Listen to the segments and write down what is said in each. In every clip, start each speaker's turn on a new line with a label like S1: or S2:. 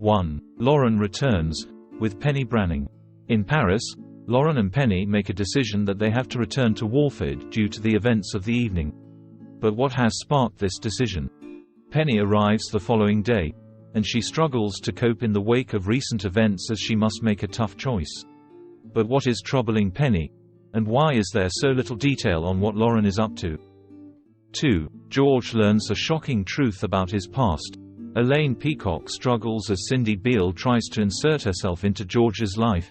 S1: 1. Lauren returns, with Penny Branning. In Paris, Lauren and Penny make a decision that they have to return to Walford due to the events of the evening. But what has sparked this decision? Penny arrives the following day, and she struggles to cope in the wake of recent events as she must make a tough choice. But what is troubling Penny? And why is there so little detail on what Lauren is up to? 2. George learns a shocking truth about his past. Elaine Peacock struggles as Cindy Beale tries to insert herself into George's life,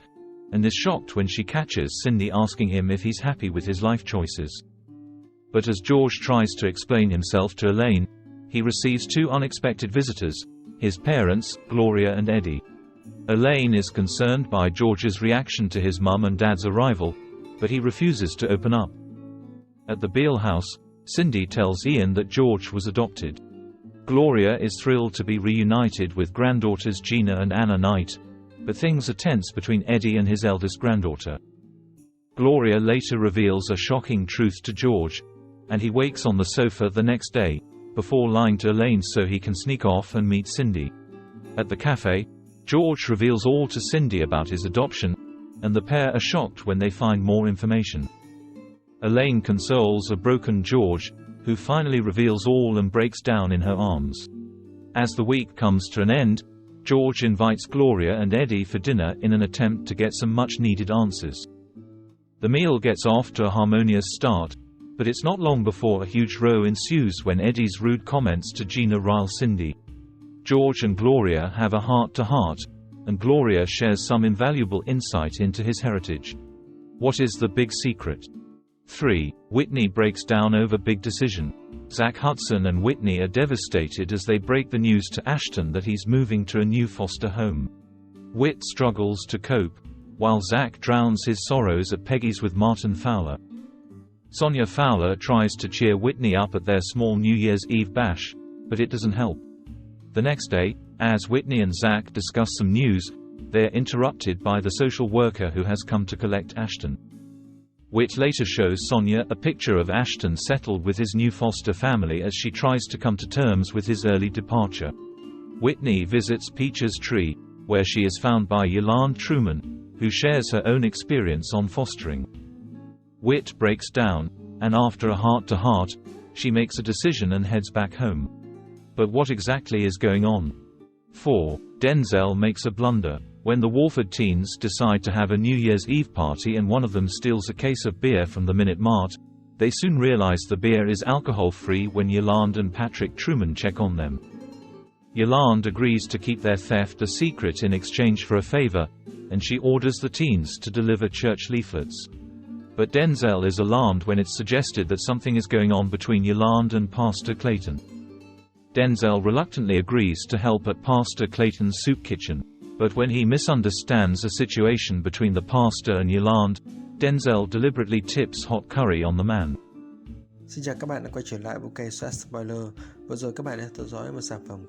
S1: and is shocked when she catches Cindy asking him if he's happy with his life choices. But as George tries to explain himself to Elaine, he receives two unexpected visitors, his parents, Gloria and Eddie. Elaine is concerned by George's reaction to his mum and dad's arrival, but he refuses to open up. At the Beale house, Cindy tells Ian that George was adopted. Gloria is thrilled to be reunited with granddaughters Gina and Anna Knight, but things are tense between Eddie and his eldest granddaughter. Gloria later reveals a shocking truth to George, and he wakes on the sofa the next day, before lying to Elaine so he can sneak off and meet Cindy. At the cafe, George reveals all to Cindy about his adoption, and the pair are shocked when they find more information. Elaine consoles a broken George, who finally reveals all and breaks down in her arms. As the week comes to an end, George invites Gloria and Eddie for dinner in an attempt to get some much-needed answers. The meal gets off to a harmonious start, but it's not long before a huge row ensues when Eddie's rude comments to Gina rile Cindy. George and Gloria have a heart-to-heart, and Gloria shares some invaluable insight into his heritage. What is the big secret? 3. Whitney breaks down over big decision. Zach Hudson and Whitney are devastated as they break the news to Ashton that he's moving to a new foster home. Whit struggles to cope, while Zach drowns his sorrows at Peggy's with Martin Fowler. Sonia Fowler tries to cheer Whitney up at their small New Year's Eve bash, but it doesn't help. The next day, as Whitney and Zach discuss some news, they're interrupted by the social worker who has come to collect Ashton. Whit later shows Sonia a picture of Ashton settled with his new foster family as she tries to come to terms with his early departure. Whitney visits Peach's tree, where she is found by Yolande Truman, who shares her own experience on fostering. Whit breaks down, and after a heart-to-heart, she makes a decision and heads back home. But what exactly is going on? 4. Denzel makes a blunder. When the Walford teens decide to have a New Year's Eve party and one of them steals a case of beer from the Minute Mart, they soon realize the beer is alcohol-free when Yolande and Patrick Truman check on them. Yolande agrees to keep their theft a secret in exchange for a favor, and she orders the teens to deliver church leaflets. But Denzel is alarmed when it's suggested that something is going on between Yolande and Pastor Clayton. Denzel reluctantly agrees to help at Pastor Clayton's soup kitchen, but when he misunderstands a situation between the pastor and Yolande, Denzel deliberately tips hot curry on the man.
S2: Xin chào các bạn đã quay trở lại với kênh Spoiler. Vừa rồi các bạn đã theo dõi một sản phẩm của